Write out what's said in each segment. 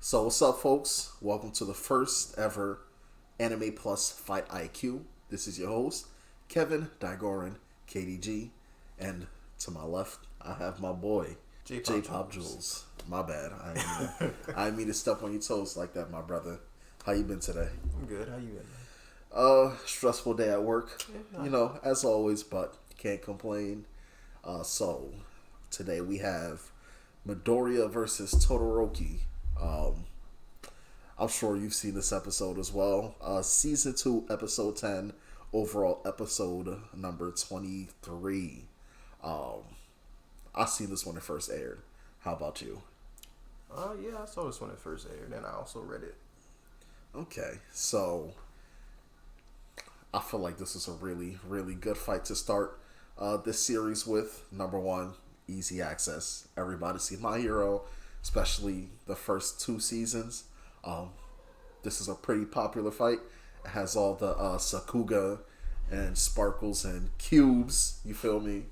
So what's up, folks? Welcome to the first ever Anime Plus Fight IQ. This is your host, Kevin Digorin, KDG, and to my left, I have my boy, J-Pop Jules. My bad. I didn't mean to step on your toes like that, my brother. How you been today? I'm good. How you been? Stressful day at work. As always, but can't complain. So today we have Midoriya versus Todoroki. I'm sure you've seen this episode as well. Season 2, episode 10, overall episode number 23. I seen this when it first aired. How about you? Yeah, I saw this when it first aired, and I also read it. Okay, so I feel like this is a really, really good fight to start this series with. Number one, easy access. Everybody see My Hero, especially the first 2 seasons. This is a pretty popular fight. It has all the Sakuga and sparkles and cubes. You feel me?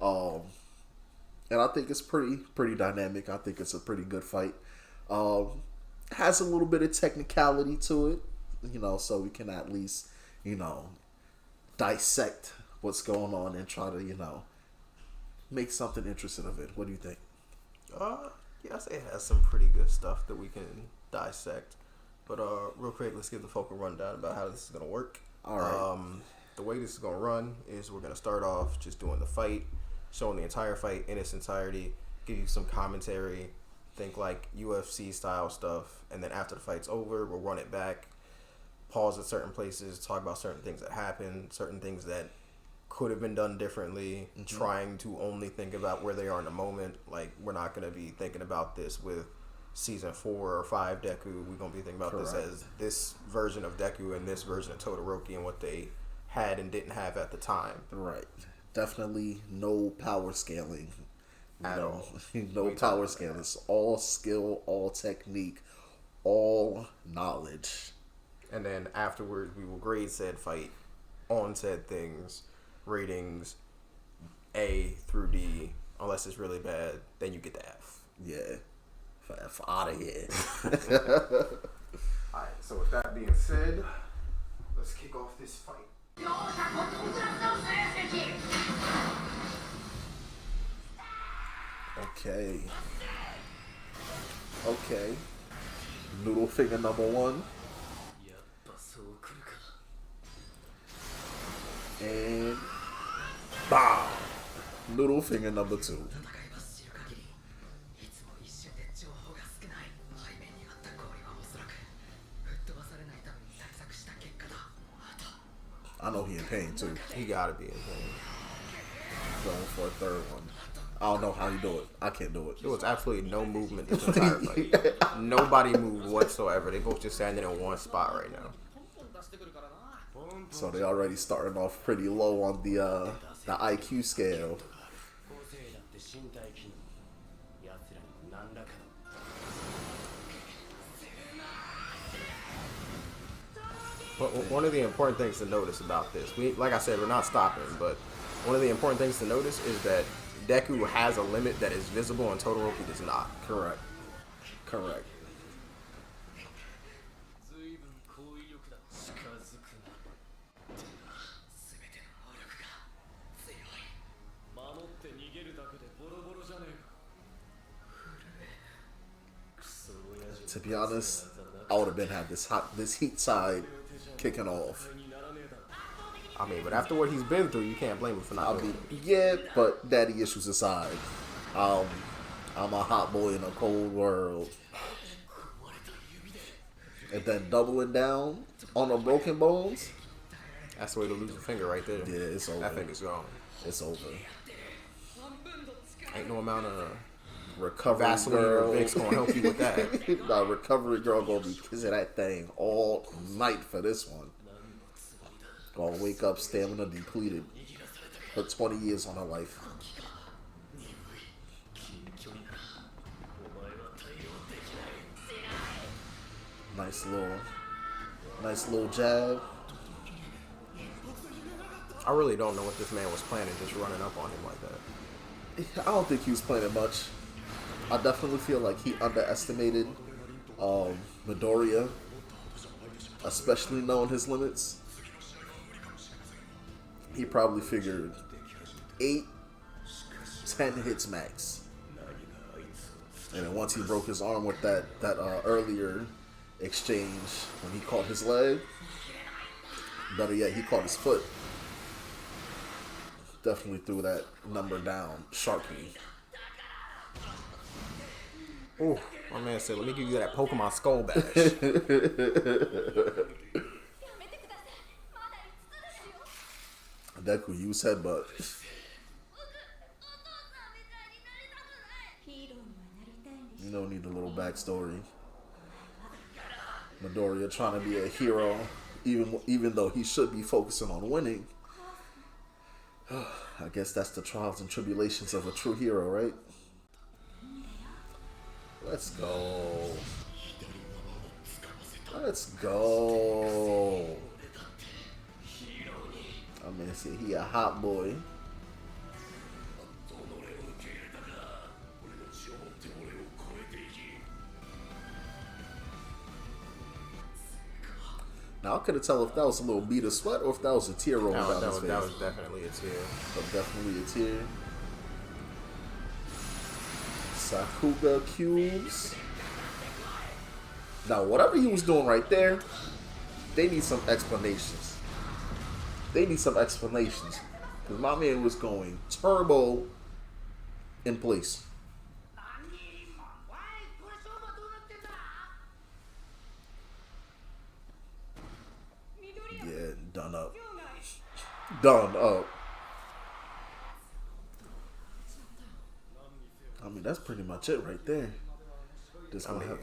And I think it's pretty dynamic. I think it's a pretty good fight. Has a little bit of technicality to it, so we can at least, dissect what's going on and try to, make something interesting of it. What do you think? Yeah, I say it has some pretty good stuff that we can dissect. But real quick, let's give the folk a rundown about how this is going to work. All right. The way this is going to run is we're going to start off just doing the fight, showing the entire fight in its entirety, give you some commentary, think like UFC style stuff, and then after the fight's over, we'll run it back, pause at certain places, talk about certain things that happened, certain things that could have been done differently, trying to only think about where they are in the moment. Like, we're not going to be thinking about this with season 4 or 5 Deku. We're going to be thinking about this as this version of Deku and this version of Todoroki and what they had and didn't have at the time. Right. Definitely no power scaling. At all. No power scaling. It's all skill, all technique, all knowledge. And then afterwards, we will grade said fight on said things, ratings A through D. Unless it's really bad, then you get the F. Yeah. F out of here. Alright, so with that being said, let's kick off this fight. Okay. Noodle finger number 1. And BAM! Noodle finger number 2. I know he in pain too. He gotta be in pain. Going for a third one. I don't know how he do it. I can't do it. There was absolutely no movement this entire fight. Nobody moved whatsoever. They both just standing in one spot right now. So they already starting off pretty low on the IQ scale. But one of the important things to notice about this, like I said, we're not stopping, but one of the important things to notice is that Deku has a limit that is visible and Todoroki does not. Correct. To be honest, I would have been had this heat side kicking off. I mean, but after what he's been through, you can't blame him for not doing it. Yeah, but daddy issues aside, I'm a hot boy in a cold world. And then doubling down on the broken bones. That's the way to lose a finger right there. Yeah, it's over. That finger's gone. It's over. Ain't no amount of recovery Vaseline girl or Vicks gonna help you with that. Nah, recovery girl gonna be kissing that thing all night for this one. Gonna wake up stamina depleted. Put 20 years on her life. Nice little jab. I really don't know what this man was planning, just running up on him like that. I don't think he was planning much. I definitely feel like he underestimated Midoriya, especially knowing his limits, he probably figured 8, 10 hits max. And then once he broke his arm with that earlier exchange when he caught his leg, better yet, he caught his foot. Definitely threw that number down sharply. Oh, my man said, let me give you that Pokemon Skull Bash. Deku used headbutt. You don't need a little backstory. Midoriya trying to be a hero, even though he should be focusing on winning. I guess that's the trials and tribulations of a true hero, right? Let's go. Let's go. I mean, see, he a hot boy. Now, I couldn't tell if that was a little bead of sweat or if that was a tear rolling down his face. That was definitely a tear. But definitely a tear. Sakuga cubes. Now, whatever he was doing right there, they need some explanations. Because my man was going turbo in place. Yeah, done up. Done up. I mean, that's pretty much it right there. Just gonna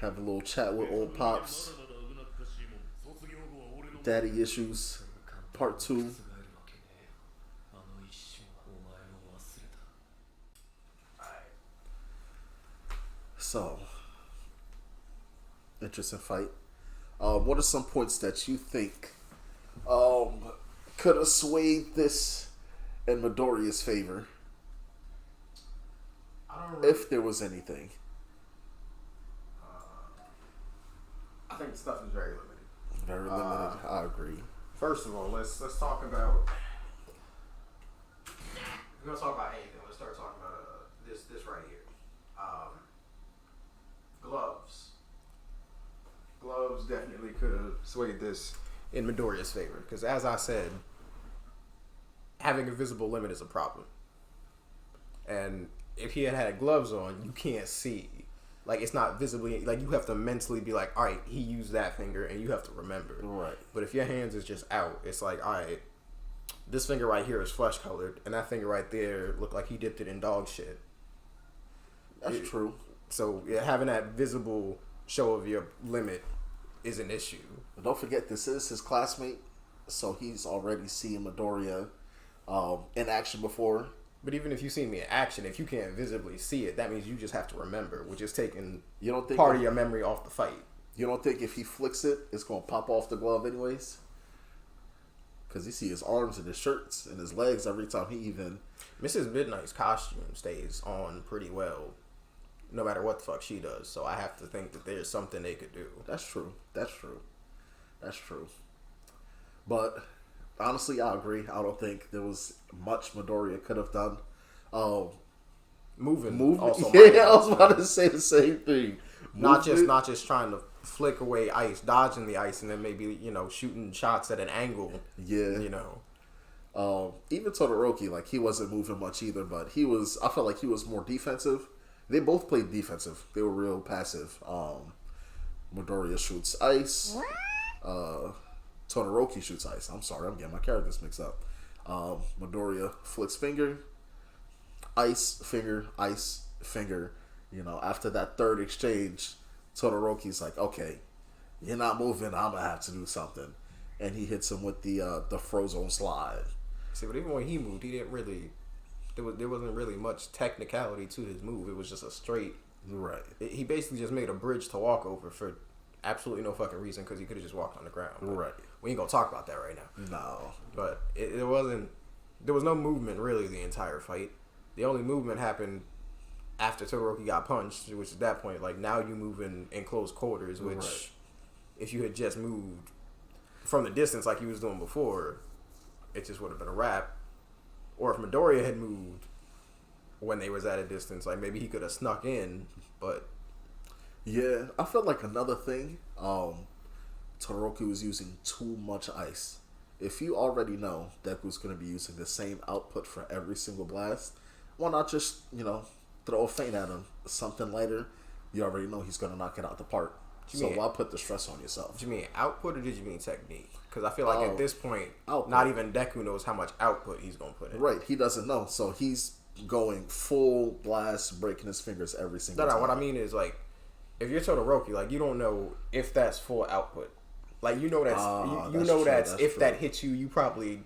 have a little chat with old Pops. Daddy Issues, Part 2. So, interesting fight. What are some points that you think could have swayed this in Midoriya's favor? If there was anything. I think the stuff is very limited. Very limited. I agree. First of all, let's talk about. We're gonna talk about anything. Let's start talking about this right here. Gloves. Gloves definitely could have swayed this in Midoriya's favor because, as I said, having a visible limit is a problem. And if he had gloves on, you can't see. Like, it's not visibly, like, you have to mentally be like, all right, he used that finger, and you have to remember. Right. But if your hands is just out, it's like, all right, this finger right here is flesh colored, and that finger right there looked like he dipped it in dog shit. That's true. So, yeah, having that visible show of your limit is an issue. But don't forget, this is his classmate, so he's already seen Midoriya in action before. But even if you see me in action, if you can't visibly see it, that means you just have to remember, which is taking part of your memory off the fight. You don't think if he flicks it, it's going to pop off the glove anyways? Because you see his arms and his shirts and his legs every time he even... Mrs. Midnight's costume stays on pretty well, no matter what the fuck she does. So I have to think that there's something they could do. That's true. But... honestly, I agree. I don't think there was much Midoriya could have done. Movement. Also yeah, I was about to say the same thing. Not just trying to flick away ice, dodging the ice, and then maybe shooting shots at an angle. Yeah. Even Todoroki, like, he wasn't moving much either, but I felt like he was more defensive. They both played defensive. They were real passive. Midoriya shoots ice. Todoroki shoots ice. I'm sorry, I'm getting my characters mixed up. Midoriya flicks finger, ice, finger, ice, finger. After that third exchange, Todoroki's like, okay, you're not moving, I'm going to have to do something. And he hits him with the Frozone slide. See, but even when he moved, he didn't really... There wasn't really much technicality to his move. It was just a straight... Right. He basically just made a bridge to walk over for absolutely no fucking reason because he could have just walked on the ground. But right. We ain't gonna talk about that right now. No. But there was no movement really the entire fight. The only movement happened after Todoroki got punched, which at that point, like, now you move in close quarters, which Right. if you had just moved from the distance like you was doing before, it just would have been a wrap. Or if Midoriya had moved when they was at a distance, like, maybe he could have snuck in, but... Yeah, I felt like another thing, Todoroki was using too much ice. If you already know Deku's going to be using the same output for every single blast, why not just, throw a feint at him? Something lighter, you already know he's going to knock it out the park. So why put the stress on yourself? Did you mean output or did you mean technique? Because I feel like at this point, output. Not even Deku knows how much output he's going to put in. Right, he doesn't know. So he's going full blast, breaking his fingers every single time. No, what I mean is, like, if you're Todoroki, like, you don't know if that's full output. Like, you know that's if that hits you, you probably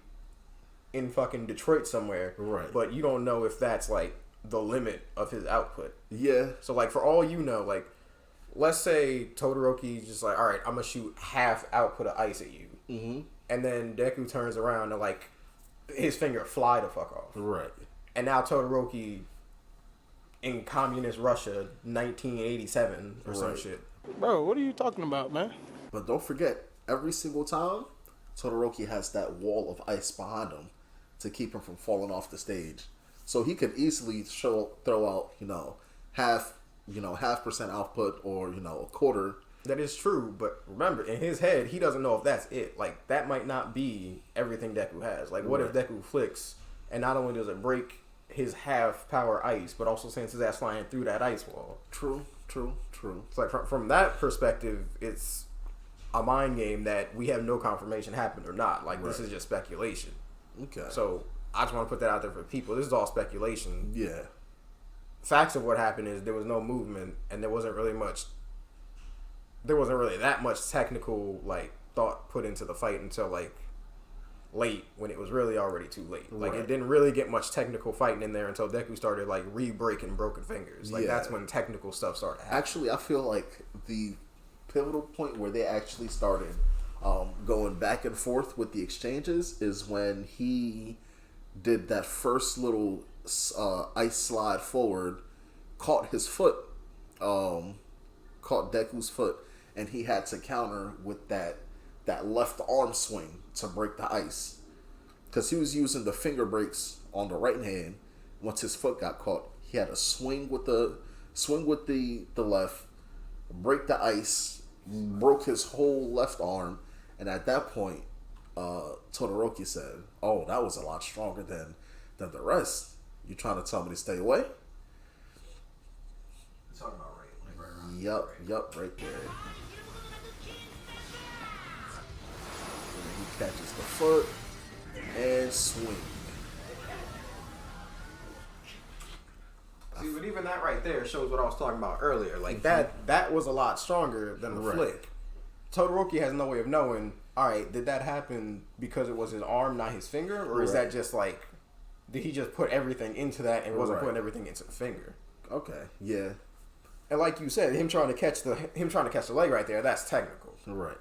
in fucking Detroit somewhere. Right. But you don't know if that's, like, the limit of his output. Yeah. So, like, for all you know, like, let's say Todoroki's just like, all right, I'm going to shoot half output of ice at you. Mm-hmm. And then Deku turns around and, like, his finger fly the fuck off. Right. And now Todoroki in communist Russia, 1987 or some shit. Bro, what are you talking about, man? But don't forget, every single time, Todoroki has that wall of ice behind him to keep him from falling off the stage. So he could easily throw out, half percent output or, a quarter. That is true, but remember, in his head, he doesn't know if that's it. Like, that might not be everything Deku has. Like, what if Deku flicks, and not only does it break his half-power ice, but also sends his ass flying through that ice wall? True. It's like, from that perspective, it's a mind game that we have no confirmation happened or not. Like, this is just speculation. Okay. So, I just want to put that out there for people. This is all speculation. Yeah. Facts of what happened is there was no movement, and there wasn't really that much technical, like, thought put into the fight until, like, late, when it was really already too late. Like, it didn't really get much technical fighting in there until Deku started, like, re-breaking broken fingers. Like, that's when technical stuff started happening. Actually, I feel like the pivotal point where they actually started going back and forth with the exchanges is when he did that first little ice slide forward, caught his foot, caught Deku's foot, and he had to counter with that left arm swing to break the ice, because he was using the finger breaks on the right hand. Once his foot got caught, he had to swing with the left, break the ice, broke his whole left arm, and at that point, Todoroki said, "Oh, that was a lot stronger than the rest. You trying to tell me to stay away?" You're talking about right around. Yup, right there. And he catches the foot and swing. See, but even that right there shows what I was talking about earlier. Like, that was a lot stronger than the flick. Todoroki has no way of knowing, all right, did that happen because it was his arm, not his finger? Or is that just, like, did he just put everything into that and wasn't putting everything into the finger? Okay, yeah. And like you said, him trying to catch the leg right there, that's technical. Right.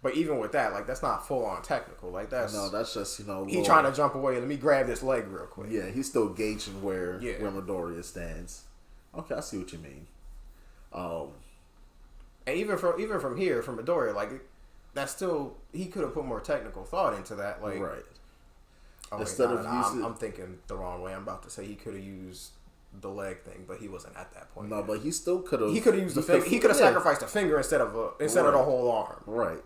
But even with that, like, that's not full on technical. Like, that's just, he trying to jump away. Let me grab this leg real quick. Yeah, he's still gauging where Midoriya stands. Okay, I see what you mean. And even from here, from Midoriya, like, that's still, he could have put more technical thought into that. Like, oh, instead of using, I'm thinking the wrong way. I'm about to say he could have used the leg thing, but he wasn't at that point. No, but he still could have. He could have used the finger. He could have sacrificed a finger instead of the whole arm. Right.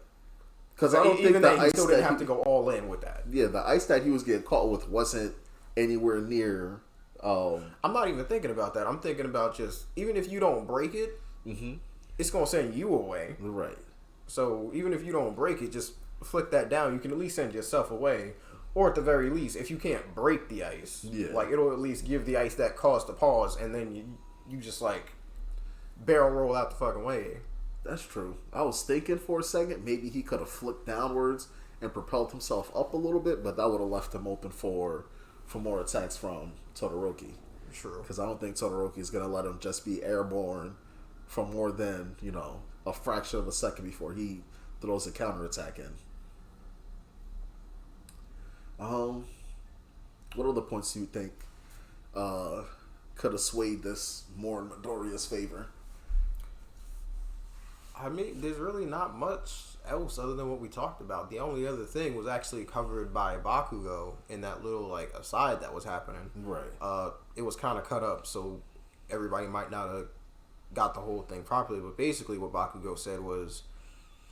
Because I don't think even that he still didn't have to go all in with that. Yeah, the ice that he was getting caught with wasn't anywhere near. I'm not even thinking about that. I'm thinking about just, even if you don't break it, it's gonna send you away. Right. So even if you don't break it, just flick that down. You can at least send yourself away. Or at the very least, if you can't break the ice, like, it'll at least give the ice that cause to pause, and then you just, like, barrel roll out the fucking way. That's true. I was thinking for a second, maybe he could have flicked downwards and propelled himself up a little bit, but that would have left him open for more attacks from Todoroki. True. Because I don't think Todoroki is going to let him just be airborne for more than, a fraction of a second before he throws a counterattack in. What other points do you think could have swayed this more in Midoriya's favor? I mean, there's really not much else other than what we talked about. The only other thing was actually covered by Bakugo in that little like aside that was happening. Right. It was kind of cut up, so everybody might not have got the whole thing properly. But basically, what Bakugo said was,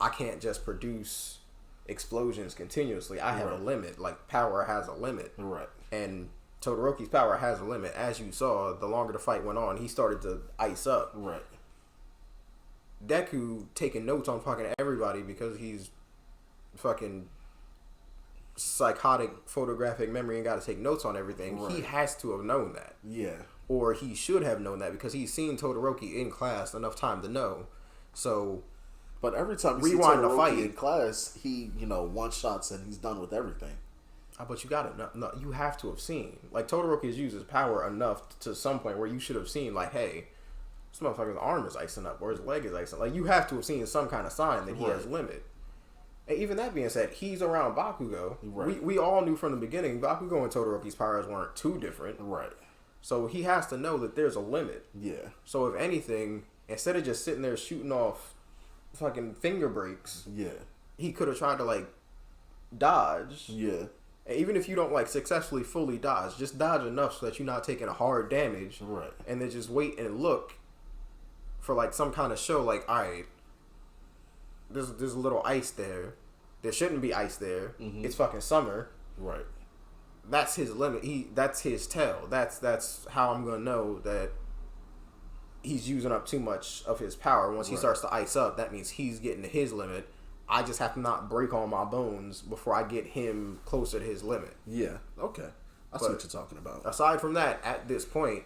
"I can't just produce explosions continuously. I have a limit. Like power has a limit." Right. And Todoroki's power has a limit. As you saw, the longer the fight went on, he started to ice up. Right. Deku taking notes on fucking everybody because he's fucking psychotic photographic memory and got to take notes on everything. Right. He has to have known that. Yeah. Or he should have known that because he's seen Todoroki in class enough time to know. So, but every time you see Todoroki in class, he, one shots and he's done with everything. But you gotta no, you have to have seen. Like, Todoroki has used his power enough to some point where you should have seen, like, hey, this motherfucker's arm is icing up or his leg is icing up. Like, you have to have seen some kind of sign that he has limit. And even that being said, he's around Bakugo. Right. We all knew from the beginning Bakugo and Todoroki's powers weren't too different. Right. So he has to know that there's a limit. Yeah. So if anything, instead of just sitting there shooting off fucking finger breaks, he could have tried to, like, dodge. Yeah. And even if you don't, like, successfully fully dodge, just dodge enough so that you're not taking a hard damage. Right. And then just wait and look for, like, some kind of show, like, all right, there's a little ice there. There shouldn't be ice there. Mm-hmm. It's fucking summer. Right. That's his limit. That's his tell. That's how I'm gonna know that he's using up too much of his power. Once he starts to ice up, that means he's getting to his limit. I just have to not break all my bones before I get him closer to his limit. Yeah. Okay. I see what you're talking about. Aside from that, at this point,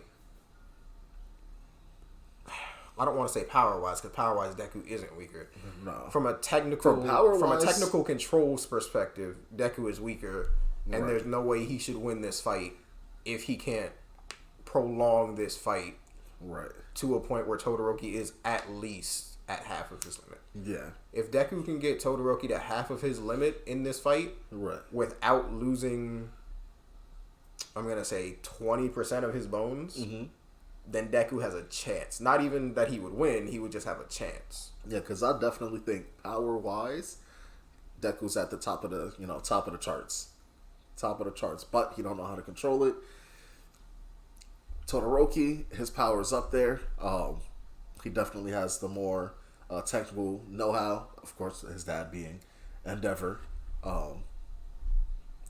I don't want to say power-wise, because power-wise, Deku isn't weaker. No. From a technical controls perspective, Deku is weaker, and there's no way he should win this fight if he can't prolong this fight to a point where Todoroki is at least at half of his limit. Yeah. If Deku can get Todoroki to half of his limit in this fight without losing, I'm going to say 20% of his bones, then Deku has a chance. Not even that he would win, he would just have a chance. Yeah, because I definitely think power-wise, Deku's at the top of the charts. Top of the charts, but he don't know how to control it. Todoroki, his power is up there. He definitely has the more technical know-how. Of course, his dad being Endeavor.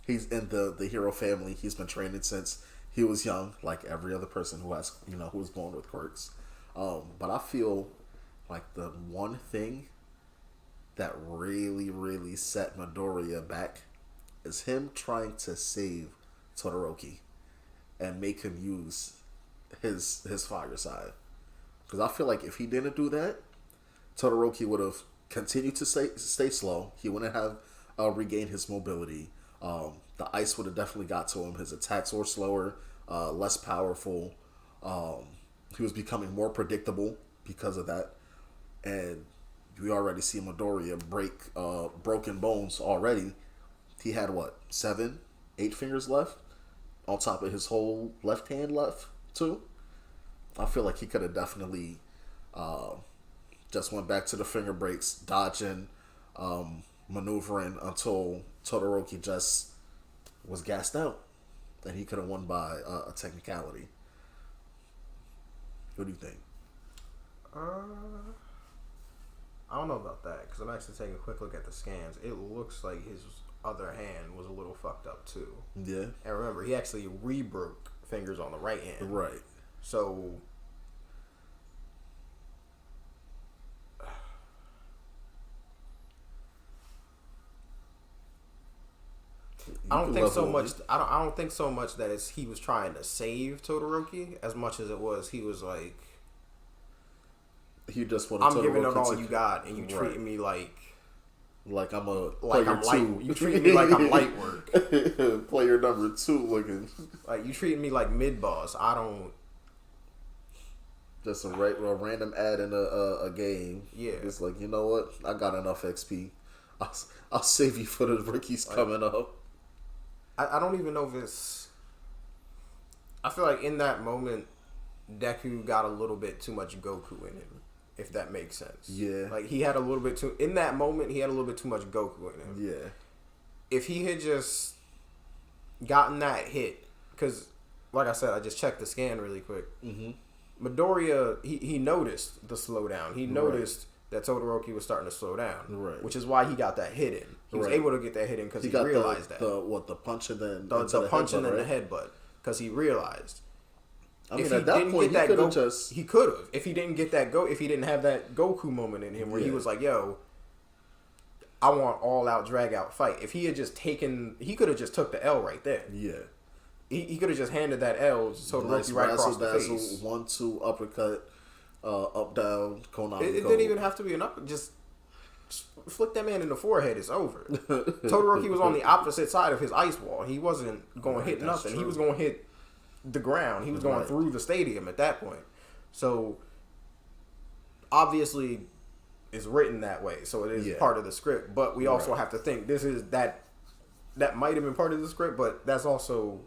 He's in the hero family. He's been training since he was young, like every other person who has, who was born with quirks. But I feel like the one thing that really, really set Midoriya back is him trying to save Todoroki and make him use his fire side. Because I feel like if he didn't do that, Todoroki would have continued to stay slow. He wouldn't have regained his mobility. The ice would have definitely got to him. His attacks were slower, less powerful. He was becoming more predictable because of that. And we already see Midoriya break broken bones already. He had, 7, 8 fingers left? On top of his whole left hand left, too. I feel like he could have definitely just went back to the finger breaks, dodging, maneuvering until Todoroki just was gassed out. And he could have won by a technicality. What do you think? I don't know about that, because I'm actually taking a quick look at the scans. It looks like his other hand was a little fucked up too. Yeah. And remember, he actually re-broke fingers on the right hand. Right. So I don't think so much. I don't think so much that he was trying to save Todoroki as much as it was he was like, he just wanted. I'm giving it all you got, and you treating me like I'm a like player I'm two. You treating me like I'm light work. Player number 2 looking. Like, you treating me like mid boss. I don't. Just a random ad in a game. Yeah. It's like, you know what? I got enough XP. I'll save you for the rookies coming up. I don't even know if it's. I feel like in that moment, Deku got a little bit too much Goku in him, if that makes sense. Yeah. Like, he had a little bit too... In that moment, he had a little bit too much Goku in him. Yeah. If he had just gotten that hit... Because, like I said, I just checked the scan really quick. Mm-hmm. Midoriya, he noticed the slowdown. He noticed that Todoroki was starting to slow down. Right. Which is why he got that hit in. He was able to get that hit in because he realized that. The punch and then... The punch and then the headbutt. Because he realized... I mean, at that point, he could have just... He could have. If he didn't get that if he didn't have that Goku moment in him where he was like, yo, I want all-out, drag-out fight. If he had just taken... He could have just took the L right there. Yeah. He could have just handed that L to Todoroki right across the face. 1-2 uppercut, up, down, Konami. It didn't even have to be an up. Just flick that man in the forehead. It's over. Todoroki was on the opposite side of his ice wall. He wasn't going to hit nothing. True. He was going to hit the ground. He was going through the stadium at that point. So obviously it's written that way. So it is part of the script. But we also have to think this is that might have been part of the script, but that's also...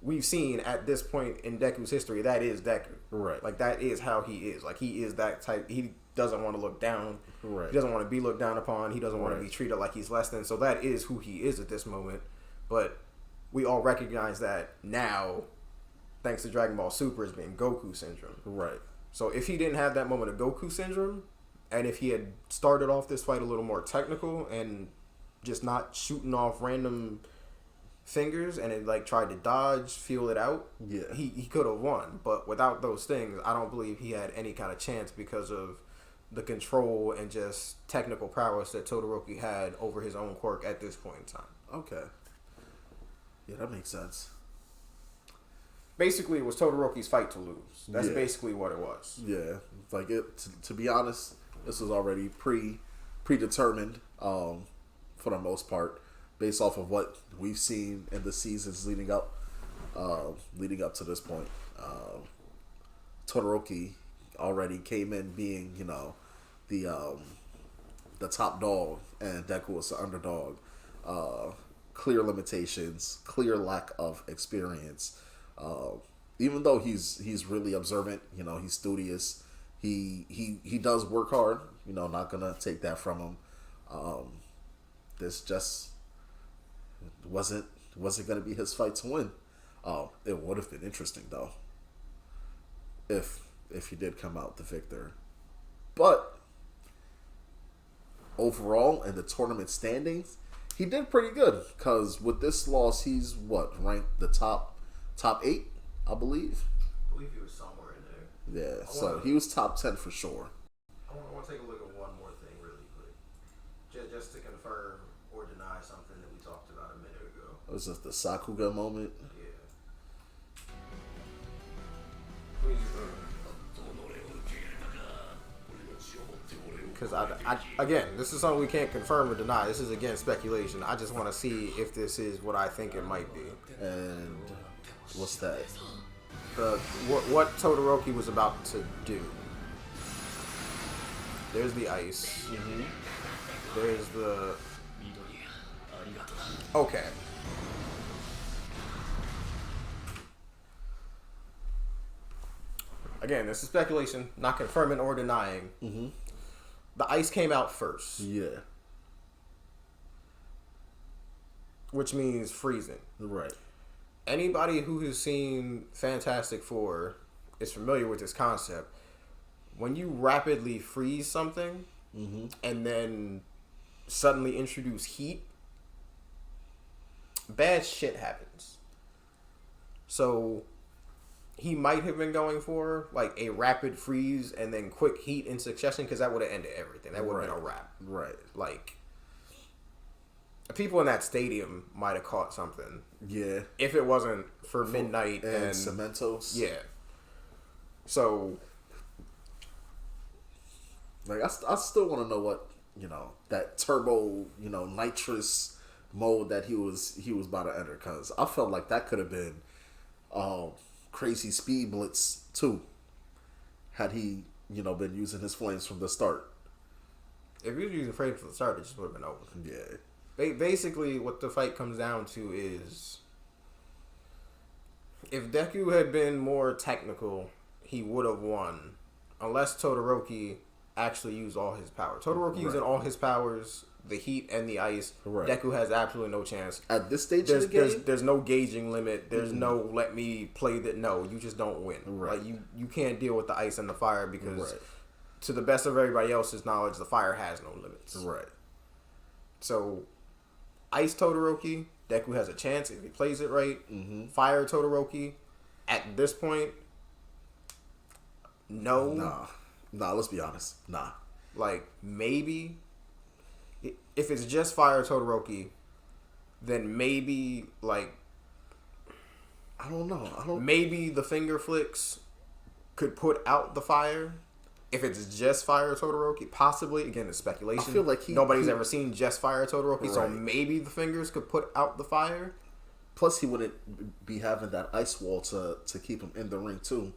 We've seen at this point in Deku's history, that is Deku. Right. Like, that is how he is. Like, he is that type. He doesn't want to look down. Right. He doesn't want to be looked down upon. He doesn't want to be treated like he's less than. So that is who he is at this moment. But we all recognize that now, thanks to Dragon Ball Super, as being Goku Syndrome. Right. So if he didn't have that moment of Goku Syndrome, and if he had started off this fight a little more technical and just not shooting off random... fingers and it like tried to dodge, feel it out, he could have won. But without those things, I don't believe he had any kind of chance because of the control and just technical prowess that Todoroki had over his own quirk at this point in time. Okay. Yeah, that makes sense. Basically, it was Todoroki's fight to lose. That's basically what it was. Yeah. Like, it. To be honest, this was already predetermined for the most part, based off of what we've seen in the seasons leading up to this point. Todoroki already came in being, the top dog, and Deku was the underdog. Clear limitations, clear lack of experience. Even though he's really observant, he's studious. He does work hard. Not gonna take that from him. This just wasn't going to be his fight to win. It would have been interesting though if he did come out the victor. But overall, in the tournament standings, he did pretty good, because with this loss, he's ranked the top 8, I believe. I believe he was somewhere in there. Yeah, so he was top 10 for sure. I want to take a look at one more thing really quick, just to confirm or deny something that we talked about a minute ago. Was this the Sakuga moment? Yeah. Because again, this is something we can't confirm or deny. This is again speculation. I just want to see if this is what I think it might be. And what's that? What Todoroki was about to do. There's the ice. Mm-hmm. There's the... Okay. Again, this is speculation, not confirming or denying. Mm-hmm. The ice came out first. Yeah. Which means freezing. Right. Anybody who has seen Fantastic Four is familiar with this concept. When you rapidly freeze something mm-hmm. and then suddenly introduce heat, bad shit happens. So he might have been going for like a rapid freeze and then quick heat in succession, because that would have ended everything. That would have been a wrap. Right. Like, people in that stadium might have caught something. Yeah. If it wasn't for midnight and Cementos. Yeah. So, like, I still want to know what, that turbo, nitrous mode that he was about to enter, because I felt like that could have been crazy speed blitz too, had he been using his flames from the start. If he was using flames from the start, it just would have been over. Yeah. Basically, what the fight comes down to is, if Deku had been more technical, he would have won unless Todoroki actually used all his power. Todoroki using all his powers, the heat and the ice, Deku has absolutely no chance. At this stage of the game? There's no gauging limit. There's no let me play that. No, you just don't win. Right. Like you can't deal with the ice and the fire because to the best of everybody else's knowledge, the fire has no limits. Right. So, Ice Todoroki, Deku has a chance if he plays it right. Mm-hmm. Fire Todoroki, at this point, no. Nah, let's be honest. Nah. Like, maybe, if it's just Fire Todoroki, then maybe, like, I don't know. Maybe the finger flicks could put out the fire. If it's just Fire Todoroki, possibly. Again, it's speculation. I feel like nobody's ever seen just Fire Todoroki, so maybe the fingers could put out the fire. Plus, he wouldn't be having that ice wall to keep him in the ring too.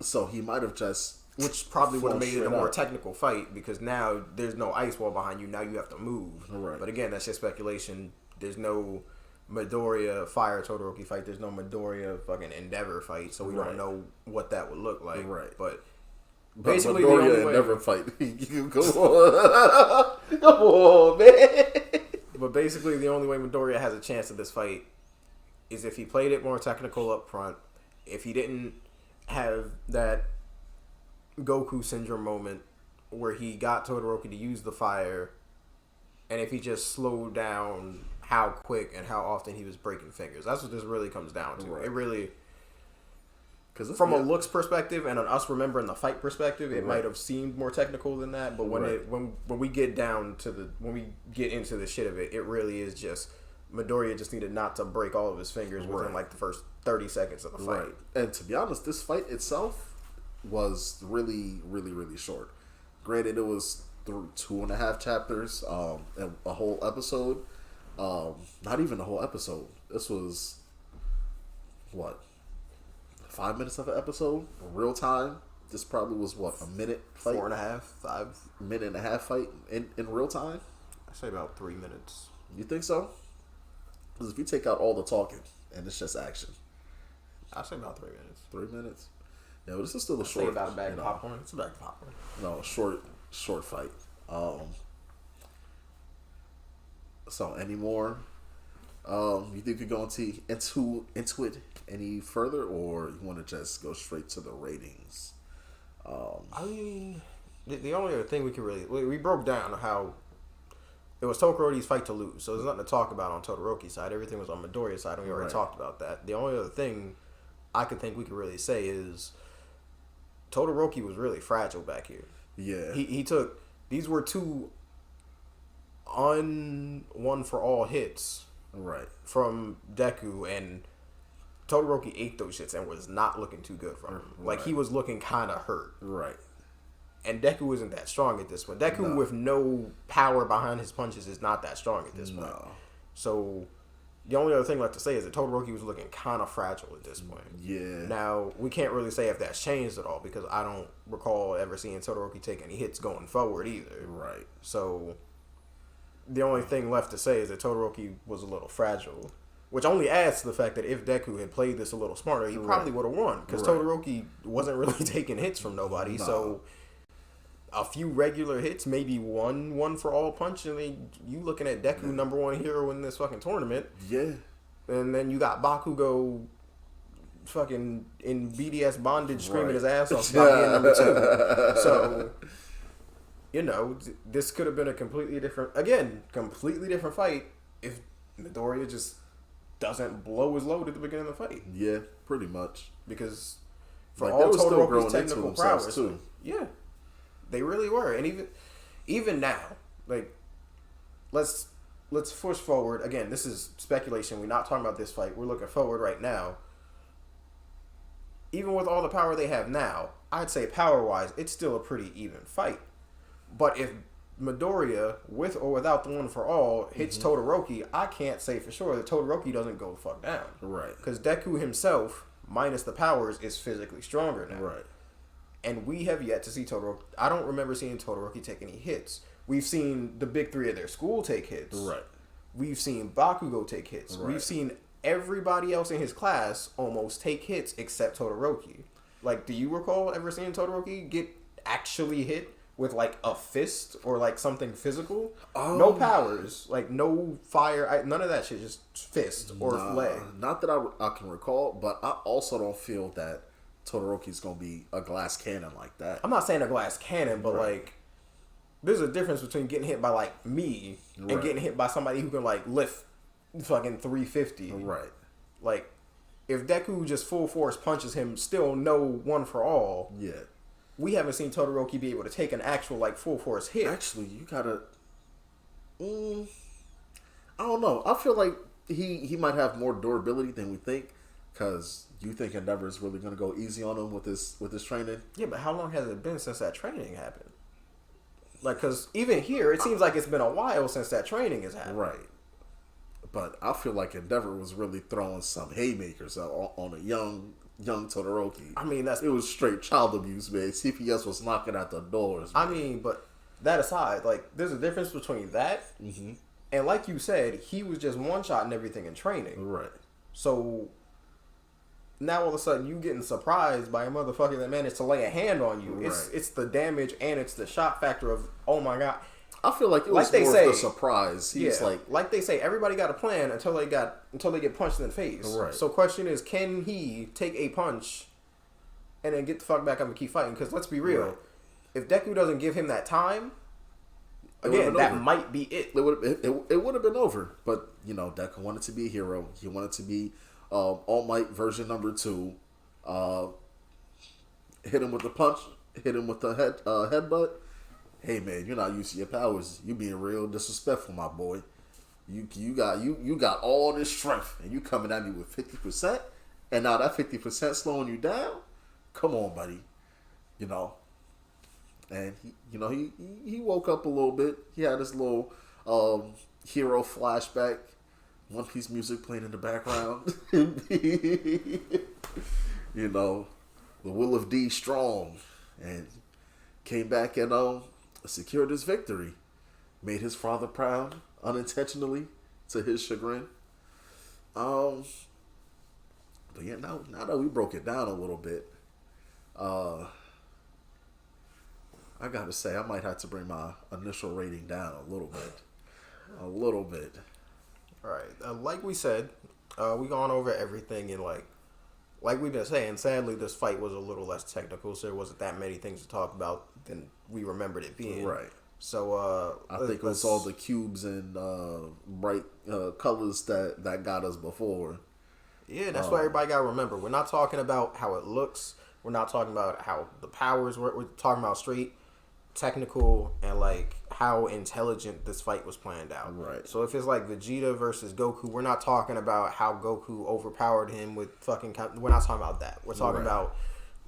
So he might have just, which probably would have made it a more technical fight because now there's no ice wall behind you. Now you have to move. Right. But again, that's just speculation. There's no Midoriya Fire Todoroki fight. There's no Midoriya fucking Endeavor fight. So we don't know what that would look like. Right. But basically, the only way never fight. Come on, man. But basically, the only way Midoriya has a chance at this fight is if he played it more technical up front. If he didn't have that Goku syndrome moment where he got Todoroki to use the fire, and if he just slowed down how quick and how often he was breaking fingers. That's what this really comes down to. Right. It really, because from a looks perspective and an us remembering the fight perspective, it might have seemed more technical than that. But when we get down to when we get into the shit of it, it really is just Midoriya just needed not to break all of his fingers within like the first 30 seconds of the fight. Right. And to be honest, this fight itself was really, really, really short. Granted, it was through 2.5 chapters, and a whole episode. Not even a whole episode. This was, what, 5 minutes of an episode? Real time? This probably was, what, a minute fight? 4.5, 5. Minute and a half fight in real time? I'd say about 3 minutes. You think so? Because if you take out all the talking and it's just action. I'd say about 3 minutes. 3 minutes? Yeah, but this is still a short. About a bag of popcorn. It's a bag of popcorn. No, short fight. So any more? You think you're going into it any further, or you want to just go straight to the ratings? I mean, the only other thing we could really we broke down how it was Todoroki's fight to lose, so there's nothing to talk about on Todoroki's side. Everything was on Midoriya's side, and we already talked about that. The only other thing I could think we could really say is Todoroki was really fragile back here. Yeah, he took, these were two one for all hits from Deku, and Todoroki ate those shits and was not looking too good from him. Like, he was looking kind of hurt. Right. And Deku isn't that strong at this point. Deku with no power behind his punches is not that strong at this point. So the only other thing left to say is that Todoroki was looking kind of fragile at this point. Yeah. Now, we can't really say if that's changed at all because I don't recall ever seeing Todoroki take any hits going forward either. Right. So the only thing left to say is that Todoroki was a little fragile, which only adds to the fact that if Deku had played this a little smarter, he probably would have won because Todoroki wasn't really taking hits from nobody. No. So a few regular hits, maybe one for all punch, and then you looking at Deku, number one hero in this fucking tournament. Yeah. And then you got Bakugo fucking in BDS bondage screaming his ass off about being number 2. So, you know, this could have been a completely different fight if Midoriya just doesn't blow his load at the beginning of the fight. Yeah, pretty much. Because for all Todoroki's technical prowess, too. Yeah. They really were. And even now, like, let's push forward. Again, this is speculation. We're not talking about this fight. We're looking forward right now. Even with all the power they have now, I'd say power-wise, it's still a pretty even fight. But if Midoriya, with or without the one for all, hits Todoroki, I can't say for sure that Todoroki doesn't go the fuck down. Right. Because Deku himself, minus the powers, is physically stronger now. Right. And we have yet to see Todoroki. I don't remember seeing Todoroki take any hits. We've seen the big three of their school take hits. Right. We've seen Bakugo take hits. Right. We've seen everybody else in his class almost take hits except Todoroki. Like, do you recall ever seeing Todoroki get actually hit with like a fist or like something physical? No powers, like no fire, none of that shit. Just fist or leg. Not that I can recall, but I also don't feel that Todoroki's gonna be a glass cannon like that. I'm not saying a glass cannon, but Right. like, there's a difference between getting hit by like me and Right. getting hit by somebody who can like lift fucking 350. Right. Like, if Deku just full force punches him, still no one for all. Yeah. We haven't seen Todoroki be able to take an actual like full force hit. Actually, you gotta. I don't know. I feel like he might have more durability than we think, because you think Endeavor is really gonna go easy on him with this training. Yeah, but how long has it been since that training happened? Like, because even here, it seems like it's been a while since that training has happened. Right. But I feel like Endeavor was really throwing some haymakers out on a young Todoroki. I mean, It was straight child abuse, man. CPS was knocking at the doors. I Man. mean, but that aside, like, there's a difference between that and, like you said, he was just one shot and everything in training. Right. So now all of a sudden you getting surprised by a motherfucker that managed to lay a hand on you. Right. It's the damage and it's the shock factor of, oh my god. I feel like it was Like they more say- of a surprise. He's like they say, everybody got a plan until they get punched in the face. Right. So question is, can he take a punch and then get the fuck back up and keep fighting? Because let's be real, Right. if Deku doesn't give him that time, It would've again, been that over. might be it. it would have been over. But Deku wanted to be a hero. He wanted to be All Might version number 2. Hit him with the punch. Hit him with the headbutt. Hey man, you're not used to your powers. You being real disrespectful, my boy. You got all this strength, and you coming at me with 50%, and now that 50% slowing you down. Come on, buddy. And he woke up a little bit. He had his little hero flashback. One Piece music playing in the background. The will of D strong, and came back and secured his victory. Made his father proud unintentionally, to his chagrin. But yeah, now that we broke it down a little bit, I gotta say I might have to bring my initial rating down a little bit. All right, like we said, we gone over everything, and like we've been saying, sadly this fight was a little less technical, so there wasn't that many things to talk about than we remembered it being. Right. So I think it was all the cubes and bright colors that got us before. Yeah, that's what everybody got to remember. We're not talking about how it looks. We're not talking about how the powers work. We're talking about straight technical and how intelligent this fight was planned out. Right. So if it's like Vegeta versus Goku, we're not talking about how Goku overpowered him with fucking. We're not talking about that. We're talking about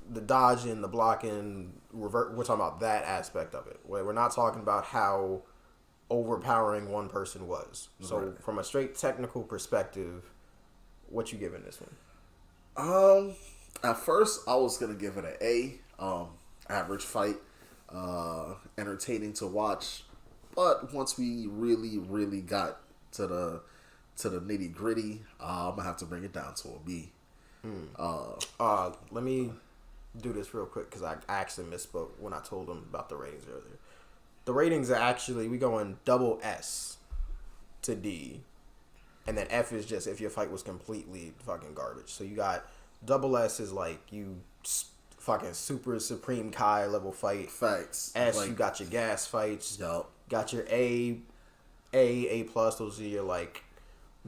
the dodging, the blocking, revert. We're talking about that aspect of it. We're not talking about how overpowering one person was. So from a straight technical perspective, what you giving this one? At first I was gonna give it an A. Average fight, entertaining to watch, but once we really got to the nitty gritty, I'm gonna have to bring it down to a B. Let me do this real quick because I actually misspoke when I told them about the ratings earlier. The ratings are actually, we going double S to D, and then F is just if your fight was completely fucking garbage. So you got double S is you fucking super supreme Kai level fight. Facts. S, you got your gas fights. Yup. Got your A plus. Those are your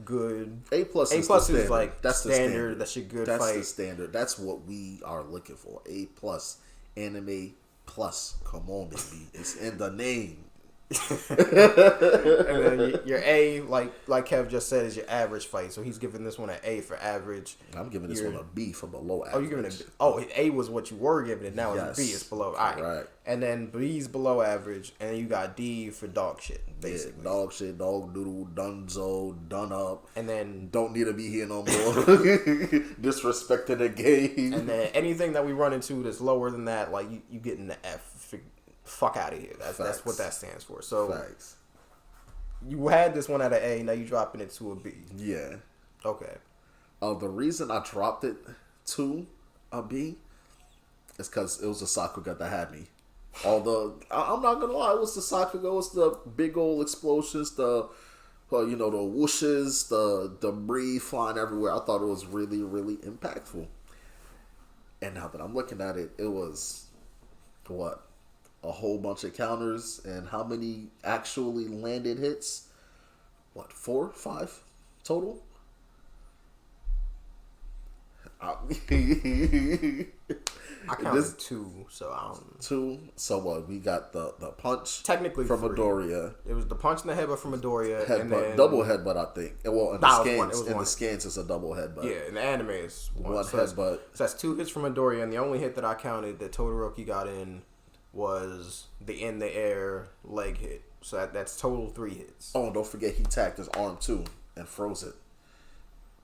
good. A plus A is plus the is standard. that's the the standard. standard. That's your good That's fight. the standard. That's what we are looking for. A plus. Anime plus. Come on, baby. It's in the name. And then your A, like Kev just said, is your average fight. So he's giving this one an A for average. I'm giving this one a B for below average. Oh, you're giving it. Oh, A was what you were giving it. Now Yes. it's B. It's below. All right. Right. And then B's below average, and then you got D for dog shit, Yeah, basically. dog shit, dog doodle, dunzo, done up. And then Don't need to be here no more. Disrespecting the game. and then anything that we run into that's lower than that, you getting the F. Fuck out of here. That's what that stands for. So Facts. you had this one at an A. Now you dropping it to a B. Yeah. Okay. The reason I dropped it to a B It's because it was the Sakuga that had me. Although I'm not gonna lie, it was the Sakuga, it was the big old explosions, the the whooshes, the debris flying everywhere. I thought it was really, really impactful. And now that I'm looking at it, it was what, a whole bunch of counters, and how many actually landed hits? What, 4, 5 total? I counted 2, so I don't. 2. So what? We got the punch. Technically from 3. Midoriya. It was the punch in the headbutt from Midoriya, Headbutt, and then double headbutt, I think. Well, in the scans, the scans, it's a double headbutt. Yeah, in the anime, it's one so headbutt. That's 2 hits from Midoriya, and the only hit that I counted that Todoroki got in was the in the air leg hit. So that's total 3 hits. Oh, and don't forget he tagged his arm too and froze it.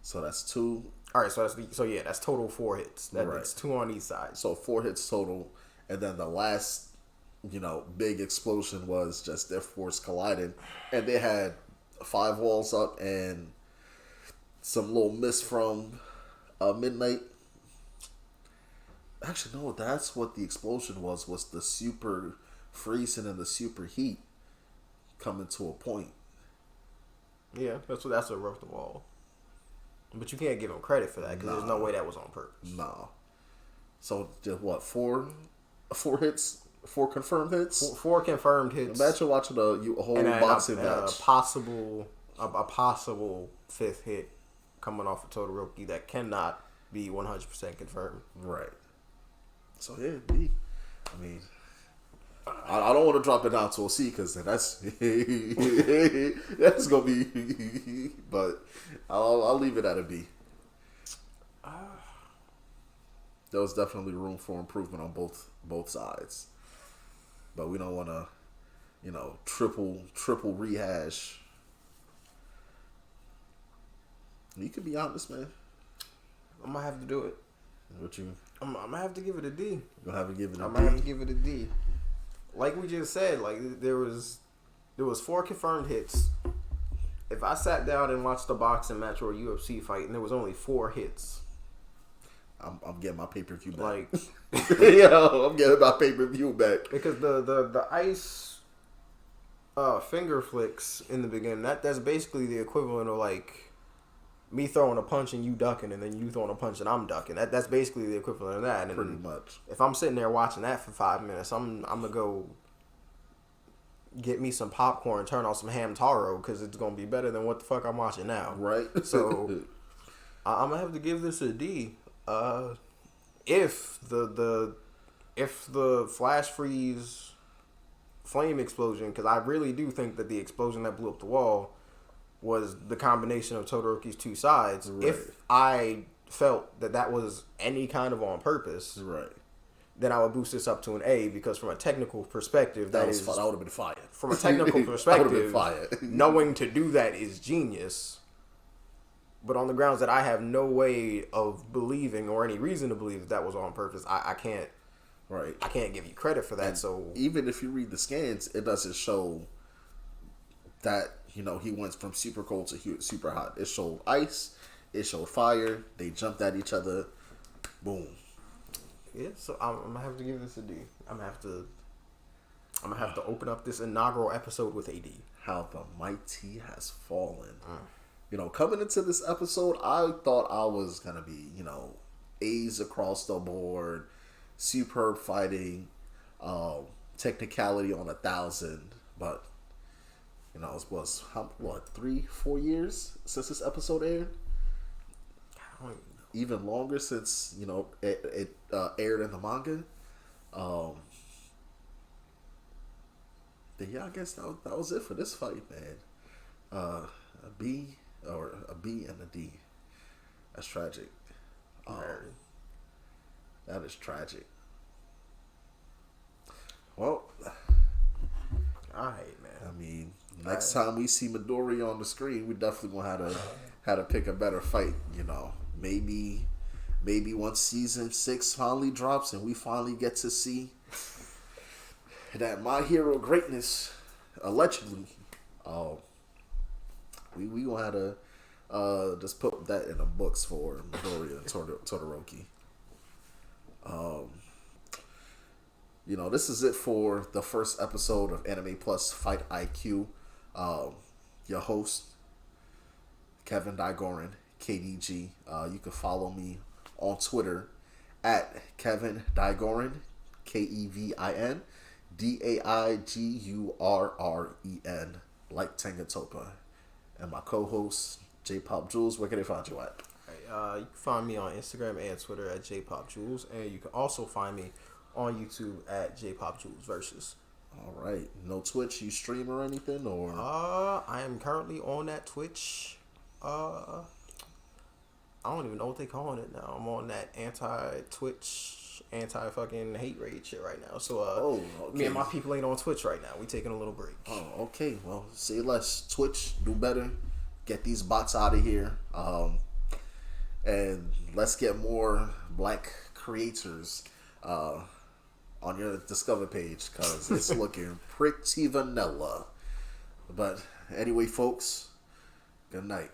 So that's 2. All right, so that's total 4 hits. That's 2 on each side. So 4 hits total, and then the last, big explosion was just their force colliding, and they had 5 walls up and some little mist from midnight. Actually, no, that's what the explosion was the super freezing and the super heat coming to a point. Yeah, that's what roughed the wall. But you can't give him credit for that because there's no way that was on purpose. No. So just what, 4 hits, 4 confirmed hits, 4 confirmed hits. Imagine watching a whole boxing match. A possible 5th hit coming off of Todoroki that cannot be 100% confirmed. Right. So yeah, B. I mean, I don't want to drop it down to a C because that's that's gonna be. But I'll leave it at a B. There was definitely room for improvement on both sides, but we don't want to, triple rehash. You can be honest, man. I'm gonna have to do it. What you? I'm gonna have to give it a D. You gonna have to give it a D? I'm gonna have to give it a D. Like we just said, like there was 4 confirmed hits. If I sat down and watched a boxing match or a UFC fight and there was only 4 hits, I'm getting my pay-per-view back. like, I'm getting my pay-per-view back because the ice finger flicks in the beginning, that's basically the equivalent of like me throwing a punch and you ducking, and then you throwing a punch and I'm ducking. That's basically the equivalent of that. And pretty much. If I'm sitting there watching that for 5 minutes, I'm gonna go get me some popcorn, turn on some ham taro because it's gonna be better than what the fuck I'm watching now. Right. So I'm gonna have to give this a D. If the flash freeze flame explosion, because I really do think that the explosion that blew up the wall was the combination of Todoroki's 2 sides. Right. If I felt that was any kind of on purpose, right, then I would boost this up to an A, because from a technical perspective, that would have been fire. From a technical perspective, knowing to do that is genius. But on the grounds that I have no way of believing or any reason to believe that was on purpose, I can't. Right. I can't give you credit for that. And so even if you read the scans, it doesn't show that he went from super cold to super hot. It showed ice. It showed fire. They jumped at each other. Boom. Yeah. So I'm gonna have to give this a D. I'm gonna have to open up this inaugural episode with a D. How the mighty has fallen. Coming into this episode, I thought I was gonna be A's across the board, superb fighting, technicality on 1,000, but. It was 3-4 years since this episode aired. Even longer since it aired in the manga. Yeah, I guess that was it for this fight, man. A B and a D. That's tragic. That is tragic. Well, all right, man. I mean, next time we see Midori on the screen, we definitely gonna have to pick a better fight. Maybe once season 6 finally drops and we finally get to see that My Hero greatness, allegedly, we gonna have to just put that in the books for Midori and Todoroki. this is it for the first episode of Anime Plus Fight IQ. Your host, Kevin Digorin, KDG. You can follow me on Twitter at Kevin Digorin, KEVIN DAIGURREN, like Tangatopa. And my co-host, J-Pop Jules. Where can they find you at? You can find me on Instagram and Twitter at JPopJules, and you can also find me on YouTube at JPopJules Versus. All right. No Twitch, you stream or anything, or? I am currently on that Twitch. I don't even know what they calling it now. I'm on that anti-Twitch, anti-fucking hate raid shit right now. So, okay. Me and my people ain't on Twitch right now. We taking a little break. Oh, okay. Well, say less. Twitch, do better. Get these bots out of here. And let's get more black creators on your Discover page, because it's looking pretty vanilla. But anyway, folks, good night.